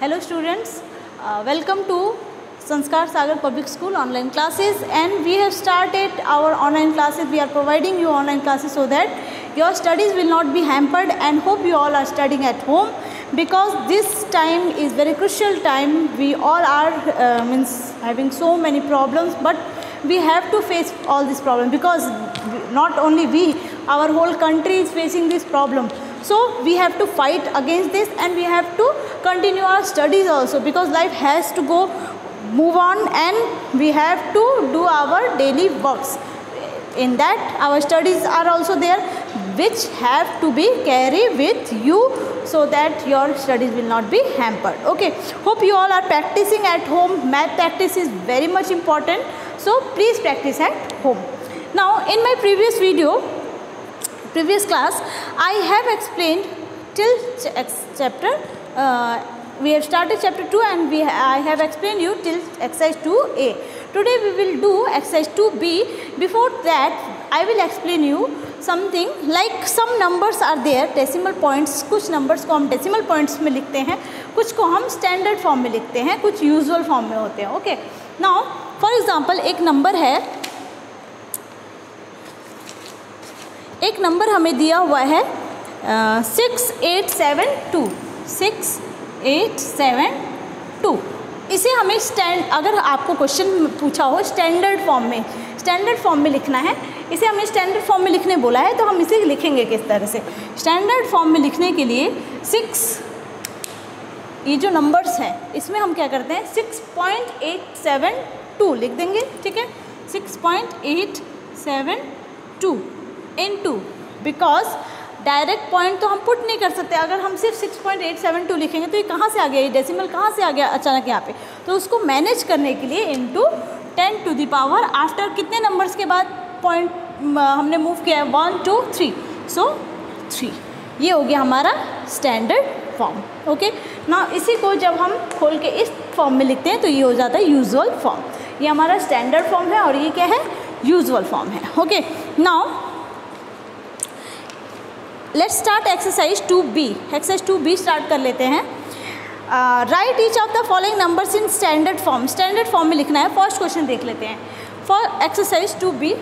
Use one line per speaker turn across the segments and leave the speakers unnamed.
Hello students, welcome to Sanskar Sagar Public School online classes, and we have started our online classes. We are providing you online classes so that your studies will not be hampered, and hope you all are studying at home, because this time is very crucial time. We all are having so many problems, but we have to face all these problems, because not only we, our whole country is facing this problem. So we have to fight against this, and we have to continue our studies also, because life has to go move on, and we have to do our daily works. In that our studies are also there, which have to be carried with you, so that your studies will not be hampered. Okay, hope you all are practicing at home. Math practice is very much important, so please practice at home. Now in my previous class, I have explained till chapter, we have started chapter 2, and I have explained you till exercise 2a. Today we will do exercise 2b. Before that, I will explain you something like some numbers are there, decimal points. कुछ numbers को हम decimal points में लिखते हैं, कुछ को हम standard form में लिखते हैं, कुछ usual form में होते हैं. Okay. Now for example, एक नंबर हमें दिया हुआ है 6872. 6872. इसे हमें अगर आपको क्वेश्चन पूछा हो स्टैंडर्ड फॉर्म में लिखना है, इसे हमें स्टैंडर्ड फॉर्म में लिखने बोला है, तो हम इसे लिखेंगे किस तरह से. स्टैंडर्ड फॉर्म में लिखने के लिए 6, ये जो नंबर्स हैं इसमें हम क्या करते हैं 6.872 लिख देंगे. ठीक है, 6.872 इनटू, बिकॉज डायरेक्ट पॉइंट तो हम पुट नहीं कर सकते. अगर हम सिर्फ 6.872 लिखेंगे तो ये कहाँ से आ गया, ये डेसिमल कहाँ से आ गया अचानक यहाँ पे, तो उसको मैनेज करने के लिए into 10 to the power after कितने नंबर्स के बाद पॉइंट हमने मूव किया है 1 2 3, सो 3. ये हो गया हमारा स्टैंडर्ड फॉर्म. ओके, ना इसी को जब हम खोल के इस फॉर्म में लिखते हैं तो ये हो जाता है यूजुअल फॉर्म. ये हमारा स्टैंडर्ड फॉर्म है और ये क्या है, यूजुअल फॉर्म है. Okay, now let's start exercise 2b. Exercise 2b start कर लेते हैं. Right each of the following numbers in standard form. Standard form में लिखना है. फर्स्ट क्वेश्चन देख लेते हैं फॉर एक्सरसाइज 2b.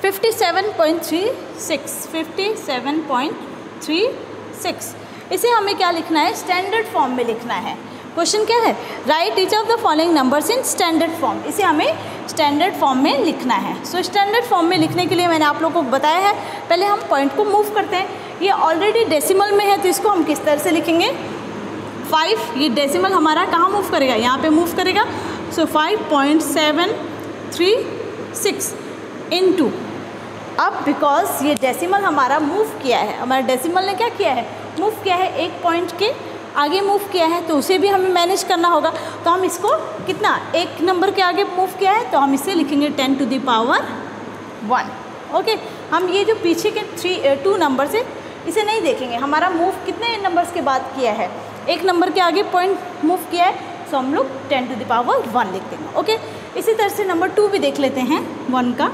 57.36. इसे हमें क्या लिखना है, स्टैंडर्ड फॉर्म में लिखना है. क्वेश्चन क्या है, right each of the following numbers in standard form. इसे हमें स्टैंडर्ड फॉर्म में लिखना है. सो स्टैंडर्ड फॉर्म में लिखने के लिए मैंने आप लोगों को बताया है, पहले हम पॉइंट को मूव करते हैं. ये ऑलरेडी डेसिमल में है, तो इसको हम किस तरह से लिखेंगे, 5. ये डेसिमल हमारा कहाँ मूव करेगा, यहाँ पे मूव करेगा. सो 5.736 इनटू, अब बिकॉज ये डेसिमल हमारा मूव किया है, हमारा डेसिमल ने क्या किया है, मूव किया है, एक पॉइंट के आगे मूव किया है, तो उसे भी हमें मैनेज करना होगा. तो हम इसको कितना, एक नंबर के आगे मूव किया है, तो हम इसे लिखेंगे 10 टू द पावर 1. ओके, हम ये जो पीछे के 2 नंबर से इसे नहीं देखेंगे, हमारा मूव कितने नंबर्स के बाद किया है, एक नंबर के आगे पॉइंट मूव किया है, तो हम लोग 10 टू द पावर 1 लिख देंगे. ओके, इसी तरह से नंबर 2 भी देख लेते हैं. 1 का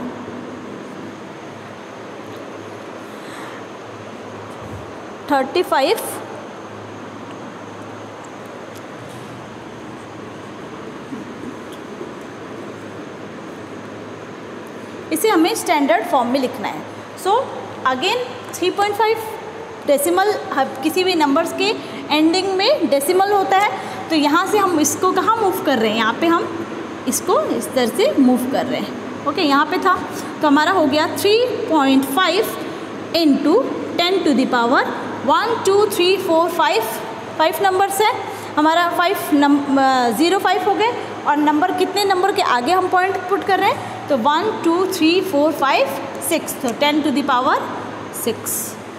35. इसे हमें स्टैंडर्ड फॉर्म में लिखना है. सो अगेन 3.5 डेसिमल, किसी भी नंबर्स के एंडिंग में डेसिमल होता है, तो यहाँ से हम इसको कहाँ मूव कर रहे हैं, यहाँ पे हम इसको इस तरह से मूव कर रहे हैं. ओके, यहाँ पे था, तो हमारा हो गया 3.5 into 10 to the power 1 2 3 4 5 numbers है हमारा. 05 हो गए, और नंबर कितने नंबर के आगे हम पॉइंट पुट कर रहे हैं, तो 1 2 3 4 5 6, तो 10 टू द पावर 6.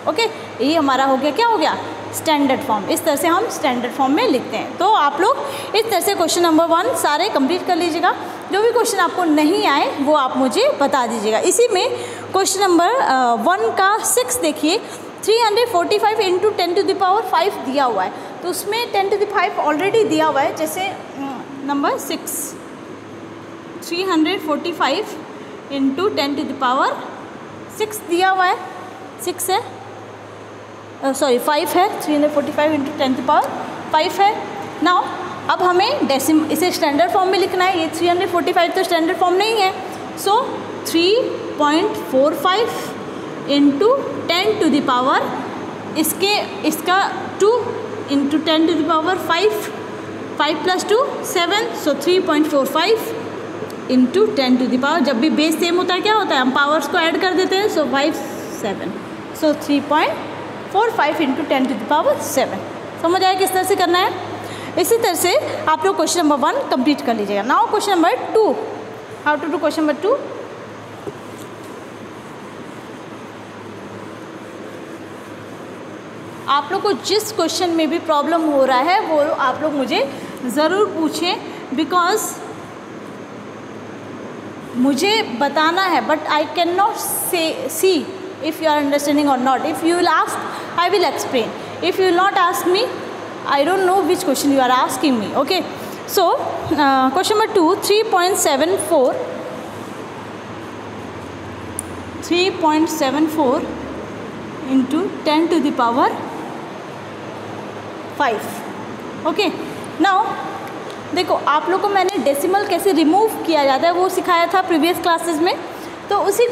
ओके, ये हमारा हो गया, क्या हो गया, स्टैंडर्ड फॉर्म. इस तरह से हम स्टैंडर्ड फॉर्म में लिखते हैं. तो आप लोग इस तरह से क्वेश्चन नंबर 1 सारे कंप्लीट कर लीजिएगा. जो भी क्वेश्चन आपको नहीं आए वो आप मुझे बता दीजिएगा. इसी में क्वेश्चन नंबर 1 का 6 देखिए, 345 इंटू 10 टू द पावर 5 दिया हुआ है, तो उसमें 10 टू द 5 ऑलरेडी दिया हुआ है. जैसे नंबर 6 345 इंटू 10⁻6 दिया हुआ है, 6 है, सॉरी 5 है, 345 इंटू 10⁻5 है। नाउ अब हमें इसे स्टैंडर्ड फॉर्म में लिखना है। ये 345 तो स्टैंडर्ड फॉर्म नहीं है, सो 3.45 इंटू 10⁻, इसका 2 इंटू 10⁻5, 5 + 2 7, सो 3.45 इंटू 10⁻, जब भी बेस सेम होता है क्या होता है, हम पावर्स को ऐड कर देते हैं, सो 5 7, सो 3.45 इंटू 10⁻7। समझ आया किस तरह से करना है। इसी तरह से आप लोग क्वेश्चन नंबर 1 कंप्लीट कर लीजिएगा। Now question number 2, how to do question number 2। आप लोग को जिस क्वेश्चन में भी प्रॉब्लम हो रहा है वो आप लोग मुझे ज़रूर पूछें, बिकॉज मुझे बताना है, but I can not see if you are understanding और not. If you will ask I will explain, if you will not ask me I don't know which question you are asking me. Okay, so question number 2, 3.74 into 10⁵। Okay, now देखो आप लोग को मैंने decimal कैसे remove किया जाता है वो सिखाया था प्रीवियस क्लासेस में, तो उसी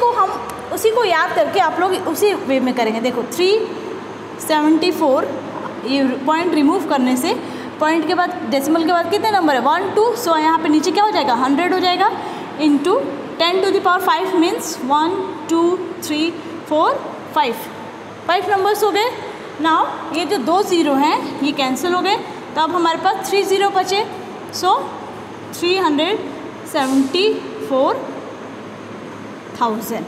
को याद करके आप लोग उसी वे में करेंगे। देखो 374, ये पॉइंट रिमूव करने से पॉइंट के बाद डेसिमल के बाद कितने नंबर है, 1 2, सो यहाँ पे नीचे क्या हो जाएगा 100 हो जाएगा, इंटू 10⁵ मीन्स 1 2 3 4 5 नंबर्स हो गए। नाउ ये जो 2 0 हैं ये कैंसिल हो गए, तो अब हमारे पास 3 0 बचे, सो 374,000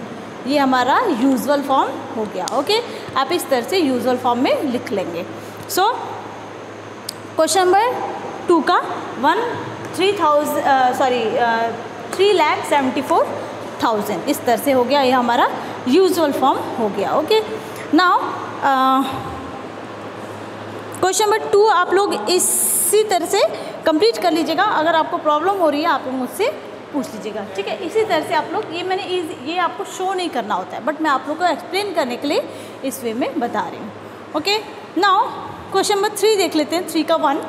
ये हमारा यूजुअल फॉर्म हो गया। ओके, आप इस तरह से यूजुअल फॉर्म में लिख लेंगे। सो क्वेश्चन नंबर 2 का 3,74,000 इस तरह से हो गया, ये हमारा यूजुअल फॉर्म हो गया। ओके, नाउ क्वेश्चन नंबर 2 आप लोग इसी तरह से कंप्लीट कर लीजिएगा। अगर आपको प्रॉब्लम हो रही है आप लोग मुझसे पूछ लीजिएगा, ठीक है। इसी तरह से आप लोग, ये आपको शो नहीं करना होता है, बट मैं आप लोग को एक्सप्लेन करने के लिए इस वे में बता रही हूँ। ओके, नाउ क्वेश्चन नंबर 3 देख लेते हैं। 3 का 1,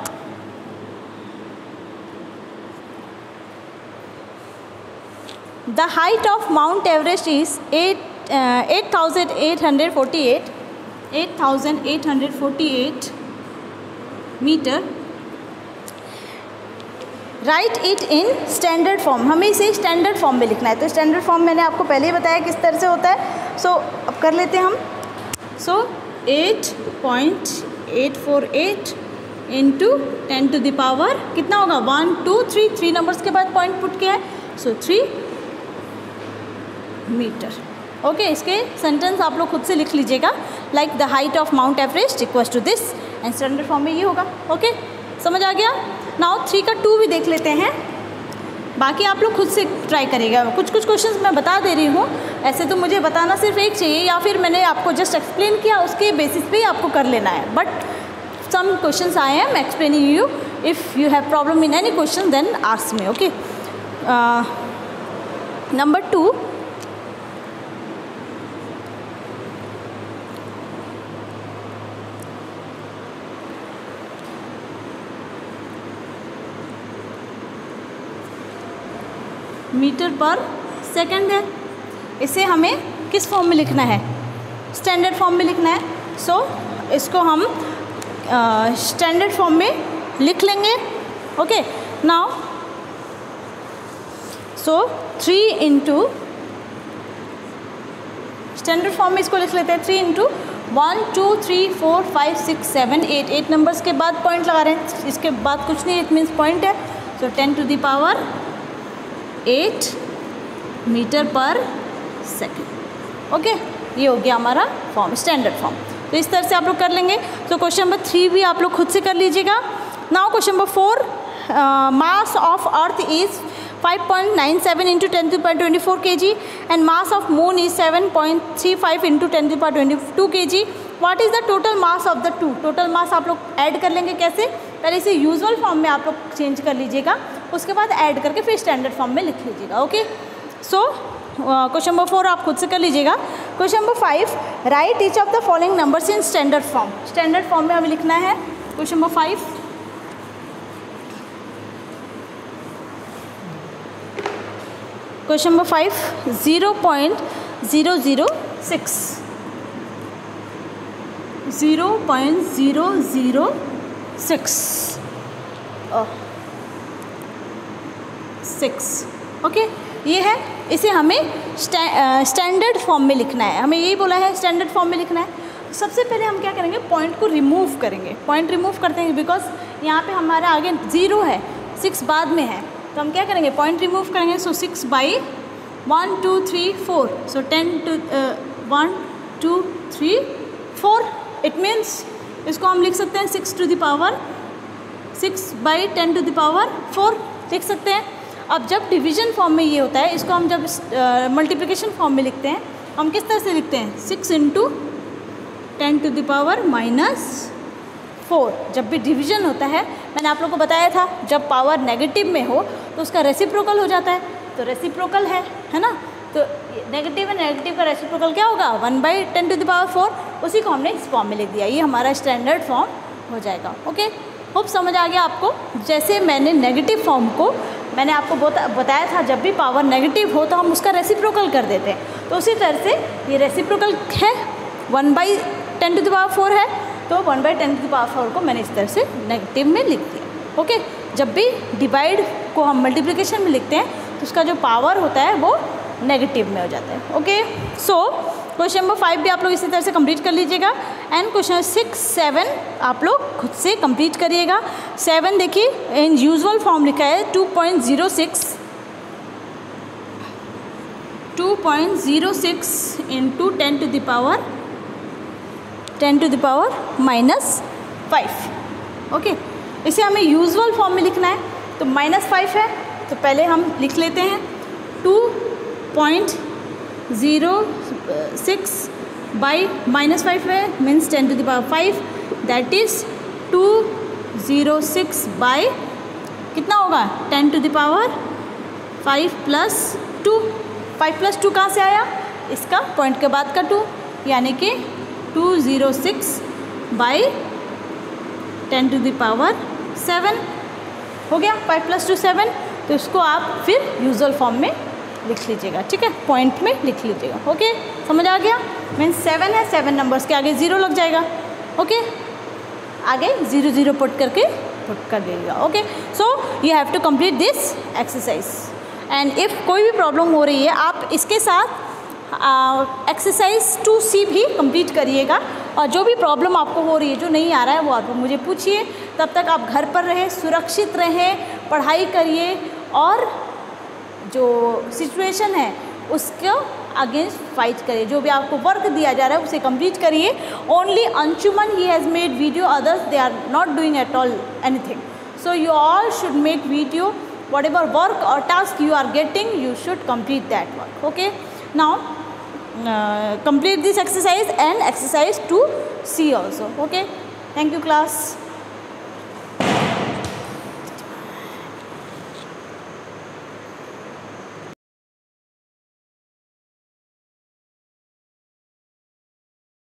the height of Mount Everest is 8,848 metre. Write it in standard form, हमें इसे स्टैंडर्ड फॉर्म में लिखना है। तो स्टैंडर्ड फॉर्म मैंने आपको पहले ही बताया किस तरह से होता है। सो अब कर लेते हैं हम। सो 8.848 इंटू 10⁻, कितना होगा 1 2 3 नंबर्स के बाद पॉइंट पुट किया है, सो 3 मीटर। ओके, इसके सेंटेंस आप लोग खुद से लिख लीजिएगा, like the height of Mount Everest equals to this, and standard form में ये होगा। ओके, समझ आ गया। नाउ 3 का 2 भी देख लेते हैं, बाकी आप लोग खुद से ट्राई करिएगा। कुछ क्वेश्चंस मैं बता दे रही हूँ, ऐसे तो मुझे बताना सिर्फ एक चाहिए, या फिर मैंने आपको जस्ट एक्सप्लेन किया उसके बेसिस पे ही आपको कर लेना है। बट सम क्वेश्चंस आए हैं, मैं explaining you. If you have problem in any question then ask me. Okay, number 2, metre पर सेकंड है। इसे हमें किस फॉर्म में लिखना है, स्टैंडर्ड फॉर्म में लिखना है। सो इसको हम स्टैंडर्ड फॉर्म में लिख लेंगे। Okay, now so 3 into standard form में इसको लिख लेते हैं 3 इंटू 1 2 3 4 5 6 7 8 नंबर्स के बाद पॉइंट लगा रहे हैं, इसके बाद कुछ नहीं, इट मीन्स पॉइंट है। सो 10⁸ मीटर पर सेकेंड। ओके, ये हो गया हमारा फॉर्म, स्टैंडर्ड फॉर्म। तो इस तरह से आप लोग कर लेंगे। तो क्वेश्चन नंबर 3 भी आप लोग खुद से कर लीजिएगा। Now question number 4, mass of earth is 5.97 into 10⁻24 kg and mass of moon is 7.35 into 10⁻22 kg। What is the total mass of the two? Total mass आप लोग ऐड कर लेंगे कैसे, पहले इसे यूजुअल फॉर्म में आप लोग चेंज कर लीजिएगा। उसके बाद ऐड करके फिर स्टैंडर्ड फॉर्म में लिख लीजिएगा। ओके, सो क्वेश्चन नंबर 4 आप खुद से कर लीजिएगा। Question number 5, right each of the following numbers in standard form. Standard form में हमें लिखना है। Question number 5, question number 5, 0.006 0.006 okay, ये है। इसे हमें स्टैंडर्ड फॉर्म में लिखना है। हमें यही बोला है स्टैंडर्ड फॉर्म में लिखना है। सबसे पहले हम क्या करेंगे, पॉइंट को रिमूव करेंगे। पॉइंट रिमूव करते हैं बिकॉज यहाँ पे हमारा आगे 0 है, 6 बाद में है, तो हम क्या करेंगे, पॉइंट रिमूव करेंगे। So 6 by 1 2 3 4, so 1 2 3 4, it means इसको हम लिख सकते हैं 6 to the power 6 by 10 to the power 4 लिख सकते हैं। अब जब डिवीजन फॉर्म में ये होता है, इसको हम जब मल्टीप्लिकेशन फॉर्म में लिखते हैं, हम किस तरह से लिखते हैं, 6 इंटू 10 टू द पावर -4। जब भी डिवीजन होता है, मैंने आप लोगों को बताया था, जब पावर नेगेटिव में हो तो उसका रेसिप्रोकल हो जाता है, तो रेसिप्रोकल है ना, तो नेगेटिव है, नेगेटिव का रेसिप्रोकल क्या होगा, 1/10 टू द पावर 4। उसी को हमने इस फॉर्म में लिख दिया, ये हमारा स्टैंडर्ड फॉर्म हो जाएगा। ओके, होप समझ आ गया आपको। जैसे मैंने नेगेटिव फॉर्म को मैंने आपको बताया था, जब भी पावर नेगेटिव हो तो हम उसका रेसिप्रोकल कर देते हैं, तो उसी तरह से ये रेसिप्रोकल है, 1/10 टू द पावर 4 है, तो 1/10 टू द पावर 4 को मैंने इस तरह से नेगेटिव में लिख दिया। ओके, जब भी डिवाइड को हम मल्टीप्लिकेशन में लिखते हैं तो उसका जो पावर होता है वो नेगेटिव में हो जाता है। ओके, सो क्वेश्चन नंबर 5 भी आप लोग इसी तरह से कंप्लीट कर लीजिएगा। एंड क्वेश्चन 6 7 आप लोग खुद से कंप्लीट करिएगा। 7 देखिए, इन यूजुअल फॉर्म लिखा है 2.06 into 10 to the power -5। Okay, इसे हमें यूजुअल फॉर्म में लिखना है, तो -5 है, तो पहले हम लिख लेते हैं 2.06 बाई -5 है, means 10 to the power 5, that is 206 by कितना होगा, 10 टू द पावर 5 + 2। 5 + 2 कहाँ से आया, इसका पॉइंट के बाद का 2, यानी कि 206 बाई 10 टू द पावर 7 हो गया। 5 + 2 7, तो इसको आप फिर यूजुअल फॉर्म में लिख लीजिएगा, ठीक है, पॉइंट में लिख लीजिएगा। ओके, समझ आ गया, मीन्स 7 है, 7 नंबर्स के आगे 0 लग जाएगा। ओके, आगे 0 0 पुट कर दीजिएगा। Okay, so you have to complete this exercise. And if कोई भी प्रॉब्लम हो रही है, आप इसके साथ एक्सरसाइज 2C भी कंप्लीट करिएगा, और जो भी प्रॉब्लम आपको हो रही है, जो नहीं आ रहा है, वो आप मुझे पूछिए। तब तक आप घर पर रहें, सुरक्षित रहें, पढ़ाई करिए, और जो सिचुएशन है उसको अगेंस्ट फाइट करिए। जो भी आपको वर्क दिया जा रहा है उसे कंप्लीट करिए। ओनली अंशुमन ही has made video, others they are not doing at all anything. So you all should make video, whatever work or task you are getting, you should complete that work. Okay, now complete this exercise and exercise 2C also. Okay, thank you class.